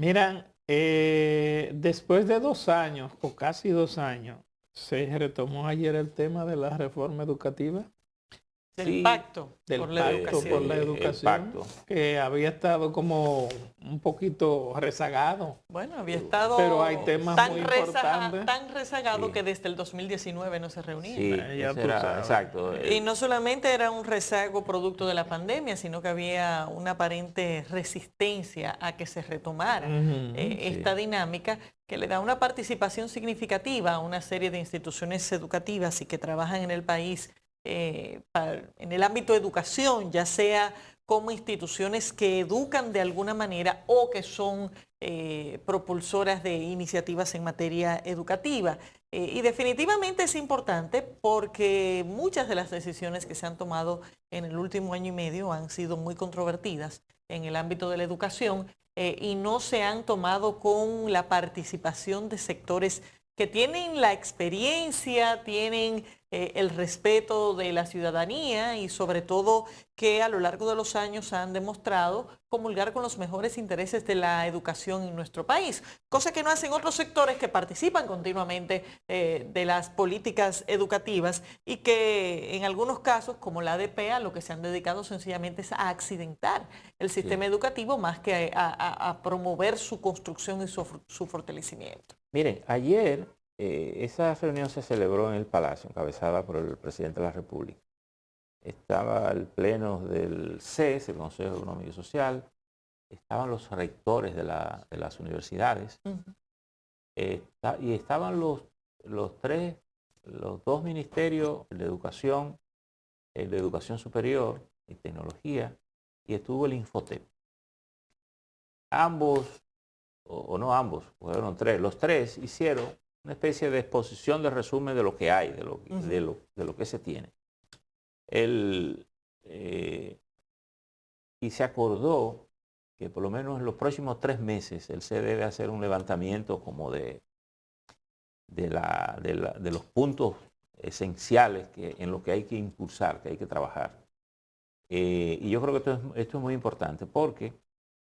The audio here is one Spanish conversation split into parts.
Mira, después de 2 años, o casi 2 años, se retomó ayer el tema de la reforma educativa, Del Sí, pacto del por la pacto por la educación. el educación, pacto. que había estado como un poquito rezagado, Bueno, había pero hay estado temas muy importantes. tan rezagado Sí, que desde el 2019 no se reunía. sí, Ya ese tú era, sabes. exacto. Y no solamente era un rezago producto de la pandemia, sino que había una aparente resistencia a que se retomara Ujú. esta Sí, dinámica que le da una participación significativa a una serie de instituciones educativas y que trabajan en el país en el ámbito de educación, ya sea como instituciones que educan de alguna manera o que son propulsoras de iniciativas en materia educativa. Y definitivamente es importante porque muchas de las decisiones que se han tomado en el último año y medio han sido muy controvertidas en el ámbito de la educación y no se han tomado con la participación de sectores que tienen la experiencia, tienen el respeto de la ciudadanía y sobre todo que a lo largo de los años han demostrado comulgar con los mejores intereses de la educación en nuestro país, cosa que no hacen otros sectores que participan continuamente de las políticas educativas y que en algunos casos, como la ADP, lo que se han dedicado sencillamente es a accidentar el sí. sistema educativo más que a promover su construcción y su fortalecimiento. Miren, ayer esa reunión se celebró en el Palacio, encabezada por el presidente de la República. Estaba el pleno del CES, el Consejo Económico y Social, estaban los rectores de las universidades, Uh -huh. y estaban los dos ministerios, el de Educación Superior y Tecnología, y estuvo el Infotep. Ambos, o no ambos, fueron tres, los tres hicieron una especie de exposición de resumen de lo que hay, de lo que se tiene. Y se acordó que por lo menos en los próximos 3 meses él se debe hacer un levantamiento como de los puntos esenciales en los que hay que impulsar, que hay que trabajar. Y yo creo que esto es muy importante porque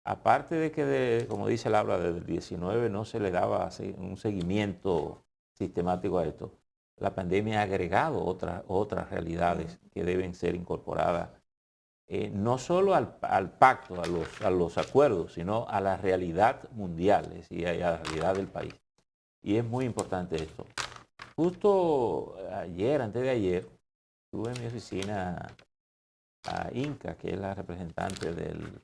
aparte de que, como dice Laura, desde el 19 no se le daba un seguimiento sistemático a esto, la pandemia ha agregado otras realidades que deben ser incorporadas, no solo al pacto, a los acuerdos, sino a la realidad mundial y a la realidad del país. Y es muy importante esto. Justo ayer, antes de ayer, estuve en mi oficina a Inca, que es la representante del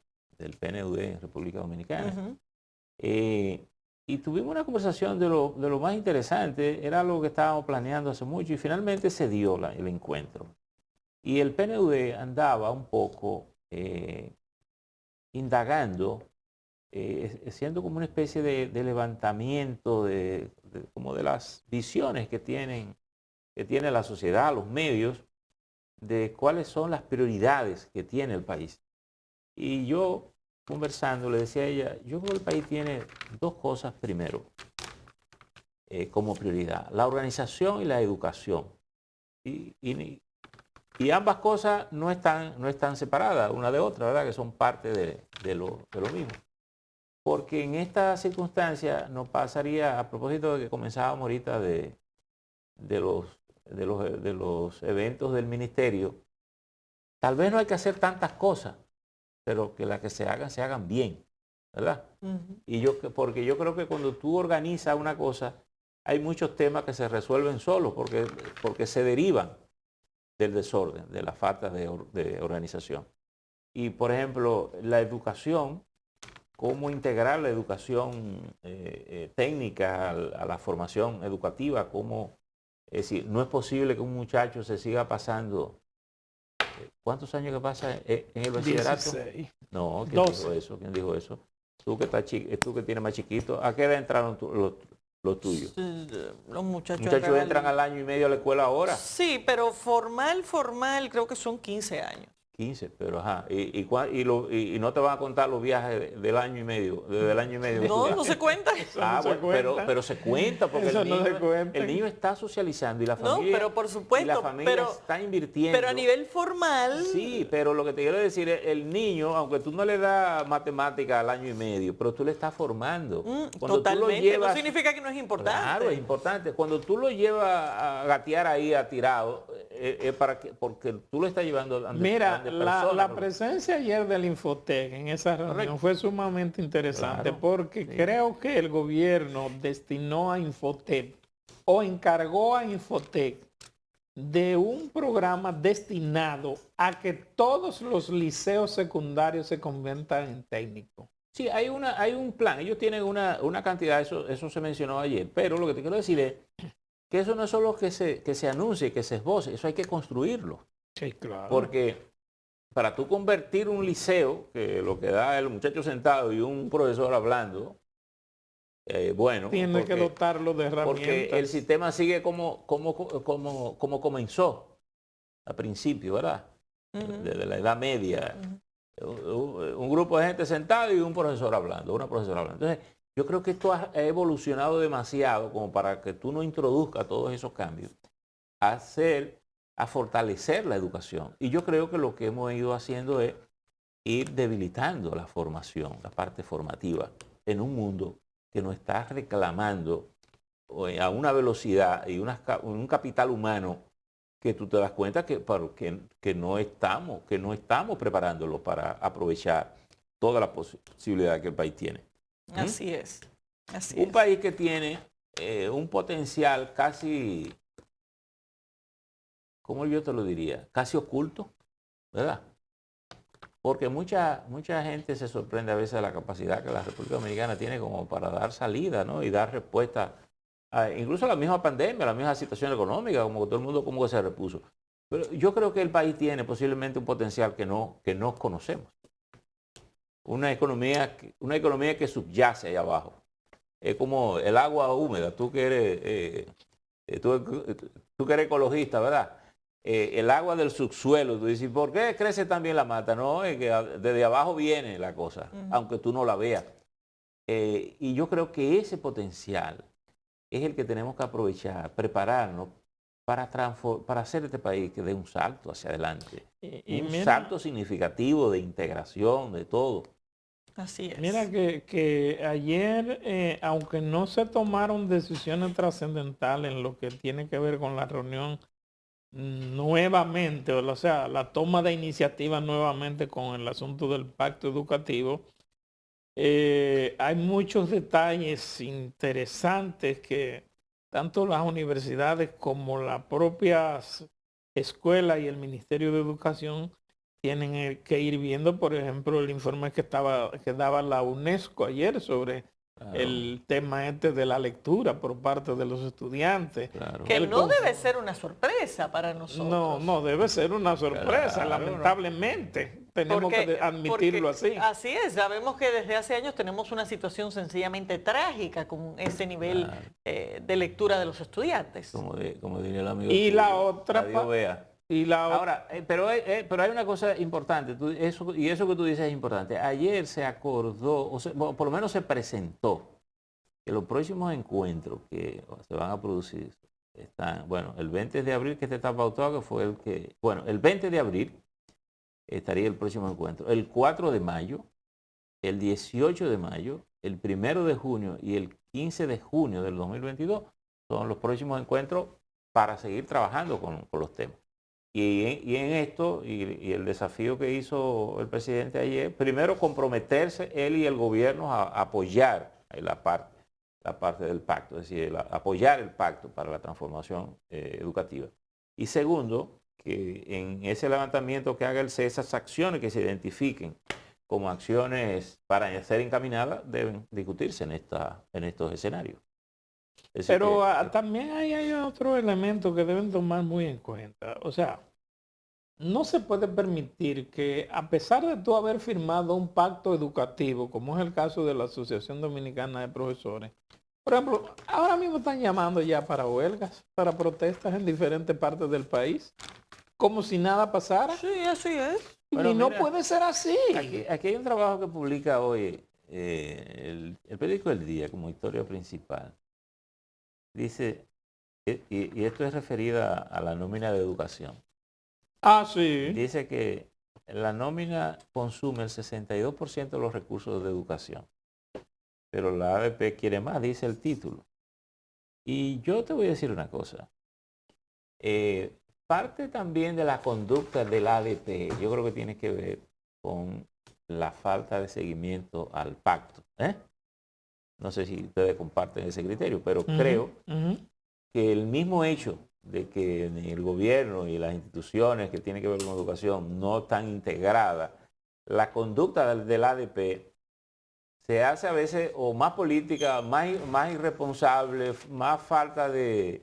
PNUD en República Dominicana. Y tuvimos una conversación de lo más interesante, era lo que estábamos planeando hace mucho y finalmente se dio el encuentro. Y el PNUD andaba un poco indagando, siendo como una especie de levantamiento como de las visiones que tiene la sociedad, los medios, de cuáles son las prioridades que tiene el país. Y yo, conversando, le decía a ella, yo creo que el país tiene dos cosas primero como prioridad, la organización y la educación. Y ambas cosas no están separadas una de otra, ¿verdad? Que son parte de lo mismo. Porque en esta circunstancia nos pasaría, a propósito de que comenzábamos ahorita de los eventos del ministerio, tal vez no hay que hacer tantas cosas, pero que las que se hagan bien, ¿verdad? Porque yo creo que cuando tú organizas una cosa, hay muchos temas que se resuelven solos porque se derivan del desorden, de la falta de organización. Y por ejemplo, la educación, cómo integrar la educación técnica a la formación educativa, es decir, no es posible que un muchacho se siga pasando. ¿Cuántos años que pasa en el bachillerato? 16. No, ¿quién 12. dijo eso? ¿Quién dijo eso? Tú que tienes más chiquito, ¿a qué edad entraron los tuyos? Los muchachos Muchachos entran al año y medio a la escuela ahora. Sí, pero formal, creo que son 15 años. 15, pero ajá. Y no te van a contar los viajes del año y medio, desde el año y medio. No, no se cuenta. Ah, no se bueno, cuenta. pero se cuenta porque Eso no se cuenta. el niño está socializando y la No, familia, pero por supuesto, y la familia está invirtiendo. Pero a nivel formal. Sí, pero lo que te quiero decir es, el niño, aunque tú no le das matemática al año y medio, pero tú le estás formando. Cuando Totalmente, tú lo llevas, no significa que no es importante. Claro, es importante. Cuando tú lo llevas a gatear ahí, a tirado, es porque tú lo estás llevando Mira, ante la personas. presencia ayer del Infotec en esa reunión Correcto. fue sumamente interesante, Claro, porque sí. creo que el gobierno destinó a Infotec o encargó a Infotec de un programa destinado a que todos los liceos secundarios se conviertan en técnicos. Sí, hay un plan. Ellos tienen una cantidad, eso se mencionó ayer, pero lo que te quiero decir es que eso no es solo que se anuncie, que se esboce, eso hay que construirlo. Sí, claro. Porque para tú convertir un liceo, que lo que da el muchacho sentado y un profesor hablando, bueno, Tiene que dotarlo de herramientas. porque el sistema sigue como comenzó al principio, ¿verdad? Desde la Edad Media. Un grupo de gente sentada y un profesor hablando, una profesora hablando. Entonces, yo creo que esto ha evolucionado demasiado como para que tú no introduzcas todos esos cambios, a fortalecer la educación. Y yo creo que lo que hemos ido haciendo es ir debilitando la formación, la parte formativa, en un mundo que nos está reclamando a una velocidad y un capital humano que tú te das cuenta que no estamos preparándolo para aprovechar toda la posibilidad que el país tiene. Así es. Un país que tiene un potencial casi, ¿cómo yo te lo diría? Casi oculto, ¿verdad? Porque mucha gente se sorprende a veces de la capacidad que la República Dominicana tiene como para dar salida, ¿no? Y dar respuesta incluso a la misma pandemia, a la misma situación económica, como que todo el mundo como que se repuso. Pero yo creo que el país tiene posiblemente un potencial que no conocemos. Una economía que subyace ahí abajo. Es como el agua húmeda. Tú que eres ecologista, ¿verdad? El agua del subsuelo. Tú dices, ¿por qué crece tan bien la mata? No, es que desde abajo viene la cosa, aunque tú no la veas. Y yo creo que ese potencial es el que tenemos que aprovechar, prepararnos para hacer este país que dé un salto hacia adelante. Un salto significativo de integración, de todo. Así es. Mira que ayer, aunque no se tomaron decisiones trascendentales en lo que tiene que ver con la reunión nuevamente, o sea, la toma de iniciativa nuevamente con el asunto del pacto educativo, hay muchos detalles interesantes que tanto las universidades como las propias escuelas y el Ministerio de Educación tienen que ir viendo. Por ejemplo, el informe que daba la UNESCO ayer sobre el tema de la lectura por parte de los estudiantes. Claro. Que no debe ser una sorpresa para nosotros. No debe ser una sorpresa, Claro, lamentablemente. Tenemos que admitirlo así. Así es, sabemos que desde hace años tenemos una situación sencillamente trágica con ese nivel de lectura de los estudiantes. Como diría el amigo. Y la otra vea. Ahora, pero hay una cosa importante, eso que tú dices es importante. Ayer se acordó, o sea, por lo menos se presentó, que los próximos encuentros que se van a producir están, bueno, el 20 de abril que está pautado, que fue el 20 de abril estaría el próximo encuentro. El 4 de mayo, el 18 de mayo, el 1 de junio y el 15 de junio del 2022 son los próximos encuentros para seguir trabajando con los temas. Y en esto, y el desafío que hizo el presidente ayer, primero comprometerse él y el gobierno a apoyar la parte del pacto, es decir, apoyar el pacto para la transformación educativa. Y segundo, que en ese levantamiento que haga el CES, esas acciones que se identifiquen como acciones para ser encaminadas deben discutirse en estos escenarios. Pero también hay otro elemento que deben tomar muy en cuenta. O sea, no se puede permitir que, a pesar de tú haber firmado un pacto educativo, como es el caso de la Asociación Dominicana de Profesores, por ejemplo, ahora mismo están llamando ya para huelgas, para protestas en diferentes partes del país, como si nada pasara. Sí, así es. Bueno, y no mira, puede ser así. Aquí hay un trabajo que publica hoy el periódico El Día como historia principal. Dice, y esto es referida a la nómina de educación. Ah, sí. Dice que la nómina consume el 62% de los recursos de educación, pero la ADP quiere más, dice el título. Y yo te voy a decir una cosa. Parte también de la conducta del ADP, yo creo que tiene que ver con la falta de seguimiento al pacto. No sé si ustedes comparten ese criterio, pero creo que el mismo hecho de que el gobierno y las instituciones que tienen que ver con educación no están integradas, la conducta del ADP se hace a veces o más política, más irresponsable, más falta de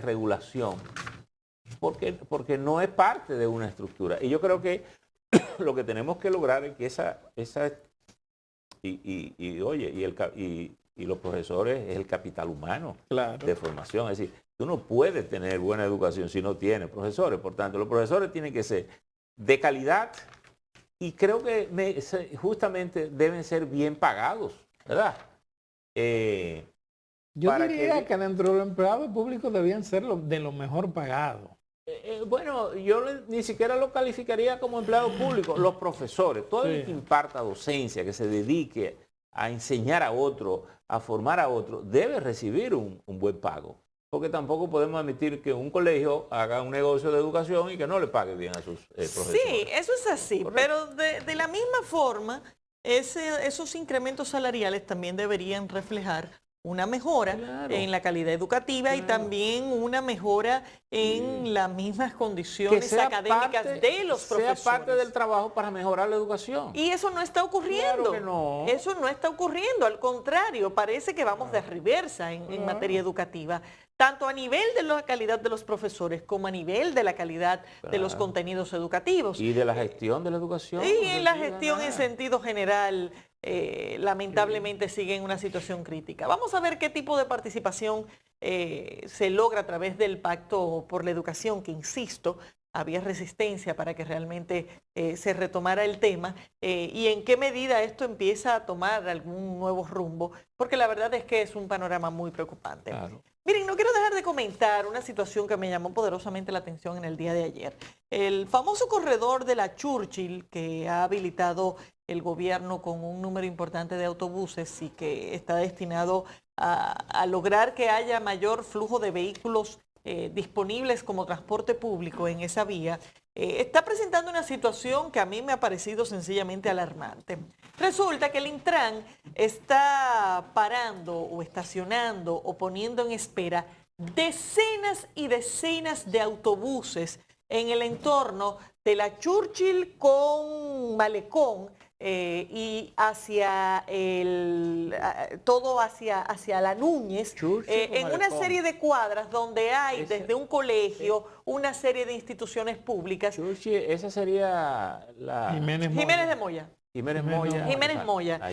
regulación, porque no es parte de una estructura. Y yo creo que lo que tenemos que lograr es que y los profesores es el capital humano de formación. Es decir, tú no puedes tener buena educación si no tienes profesores. Por tanto, los profesores tienen que ser de calidad y creo que justamente deben ser bien pagados, ¿verdad? Yo diría que dentro de los empleados públicos debían ser de lo mejor pagados. Bueno, yo ni siquiera lo calificaría como empleado público. Los profesores, todo el que imparta docencia, que se dedique a enseñar a otro, a formar a otro, debe recibir un buen pago. Porque tampoco podemos admitir que un colegio haga un negocio de educación y que no le pague bien a sus profesores. Sí, eso es así, pero de la misma forma, esos incrementos salariales también deberían reflejar una mejora en la calidad educativa y también una mejora en las mismas condiciones académicas de los profesores. Sea parte del trabajo para mejorar la educación. Y eso no está ocurriendo. Claro que no. Eso no está ocurriendo, al contrario, parece que vamos de reversa en materia educativa, tanto a nivel de la calidad de los profesores como a nivel de la calidad de los contenidos educativos. Y de la gestión de la educación. Y en la gestión en sentido general, lamentablemente sigue en una situación crítica. Vamos a ver qué tipo de participación se logra a través del Pacto por la Educación, que insisto, había resistencia para que realmente se retomara el tema y en qué medida esto empieza a tomar algún nuevo rumbo, porque la verdad es que es un panorama muy preocupante. Claro. Miren, no quiero dejar de comentar una situación que me llamó poderosamente la atención en el día de ayer. El famoso corredor de la Churchill, que ha habilitado el gobierno con un número importante de autobuses y que está destinado a lograr que haya mayor flujo de vehículos disponibles como transporte público en esa vía, está presentando una situación que a mí me ha parecido sencillamente alarmante. Resulta que el Intran está parando o estacionando o poniendo en espera decenas y decenas de autobuses en el entorno de la Churchill con Malecón y hacia todo hacia la Núñez, en una serie de cuadras donde hay desde un colegio, una serie de instituciones públicas. Churchill, esa sería la... Jiménez de Moya. Jiménez Moya.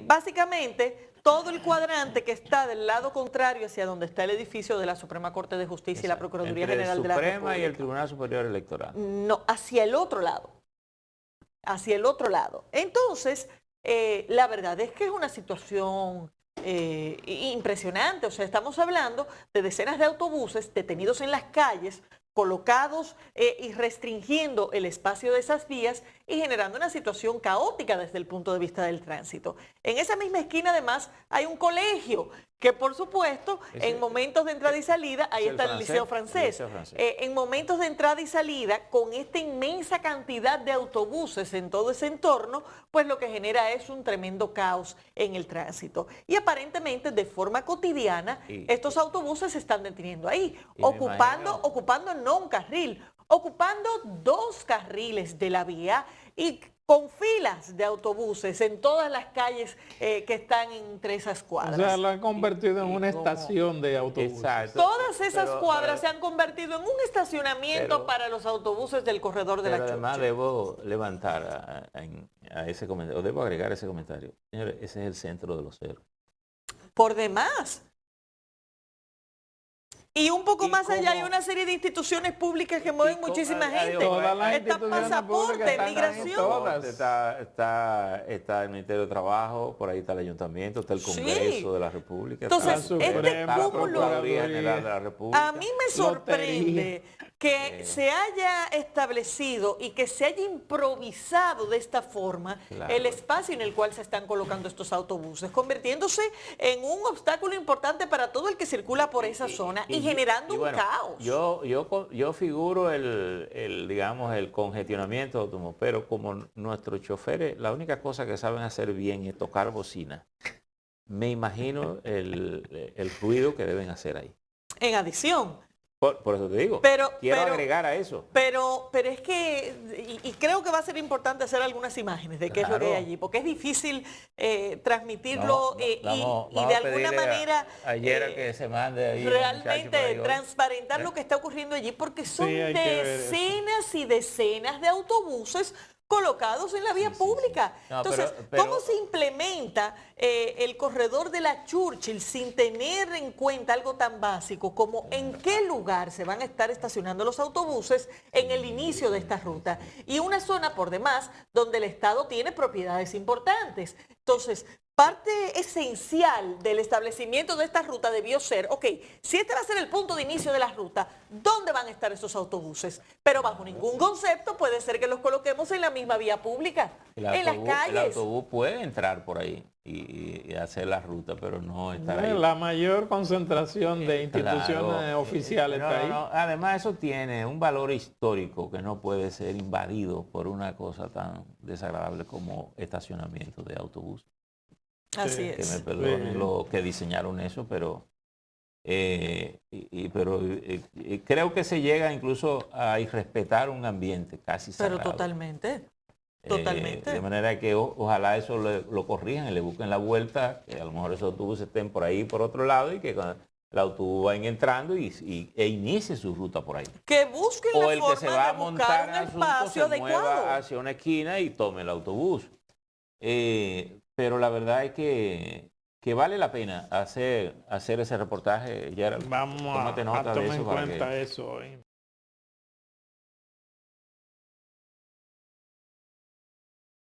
Básicamente, todo el cuadrante que está del lado contrario hacia donde está el edificio de la Suprema Corte de Justicia y la Procuraduría General de la República. Suprema y el Tribunal Superior Electoral. No, hacia el otro lado. Hacia el otro lado. Entonces, la verdad es que es una situación impresionante. O sea, estamos hablando de decenas de autobuses detenidos en las calles, colocados y restringiendo el espacio de esas vías y generando una situación caótica desde el punto de vista del tránsito. En esa misma esquina, además, hay un colegio que, por supuesto, en momentos de entrada y salida, ahí está el Liceo Francés. En momentos de entrada y salida, con esta inmensa cantidad de autobuses en todo ese entorno, pues lo que genera es un tremendo caos en el tránsito. Y aparentemente, de forma cotidiana, estos autobuses se están deteniendo ahí, ocupando no un carril, ocupando 2 carriles de la vía y con filas de autobuses en todas las calles que están entre esas cuadras. O sea, lo han convertido en una estación de autobuses. Exacto. Todas esas cuadras se han convertido en un estacionamiento para los autobuses del corredor de la Churchill. Además debo levantar a ese comentario, o debo agregar ese comentario. Señores, ese es el centro de los cerros. Por demás. Y un poco Y más allá hay como- una serie de instituciones públicas que mueven muchísima gente. Todas las Está instituciones pasaporte, públicas están migración. todas. Está el Ministerio de Trabajo, por ahí está el Ayuntamiento, está el Sí. Congreso de la República. Entonces, está, este está la cúmulo- Procuraduría General de la República. A mí me sorprende Lotería. que se haya establecido y que se haya improvisado de esta forma Claro. el espacio en el cual se están colocando estos autobuses, convirtiéndose en un obstáculo importante para todo el que circula por esa zona y generando un bueno, caos. Yo figuro digamos, el congestionamiento de automóviles, pero como nuestros choferes, la única cosa que saben hacer bien es tocar bocina, me imagino el ruido que deben hacer ahí. En adición. Por eso te digo, Pero quiero agregar a eso. Pero es que, y creo que va a ser importante hacer algunas imágenes de qué es lo que hay Claro. allí, porque es difícil transmitirlo y de alguna manera ayer que se mande ahí realmente transparentar lo que está ocurriendo allí, porque son Sí, hay que ver eso. decenas y decenas de autobuses colocados en la vía pública. No, Entonces, pero- ¿cómo se implementa el corredor de la Churchill sin tener en cuenta algo tan básico como en qué lugar se van a estar estacionando los autobuses en el inicio de esta ruta? Y una zona por demás donde el Estado tiene propiedades importantes. Entonces, parte esencial del establecimiento de esta ruta debió ser, ok, si este va a ser el punto de inicio de la ruta, ¿dónde van a estar esos autobuses? Pero bajo ningún concepto puede ser que los coloquemos en la misma vía pública, en las El calles. autobús puede entrar por ahí y hacer la ruta, pero no estar ahí. La mayor concentración de instituciones Claro. oficiales No, está no, ahí. no. Además, eso tiene un valor histórico que no puede ser invadido por una cosa tan desagradable como estacionamiento de autobús. Así Que me es. perdonen Sí. los que diseñaron eso, pero creo que se llega incluso a irrespetar un ambiente casi Pero sagrado. totalmente, totalmente. De manera que ojalá eso lo corrijan y le busquen la vuelta, que a lo mejor esos autobuses estén por ahí por otro lado y que cuando el autobús vaya entrando e inicie su ruta por ahí. Que busquen O la el que se forma va a de montar buscar en un asunto espacio se mueva adecuado. hacia una esquina y tome el autobús. Pero la verdad es que vale la pena hacer ese reportaje, Gerald. Vamos Tómate a nota de tomar eso en para cuenta que- eso.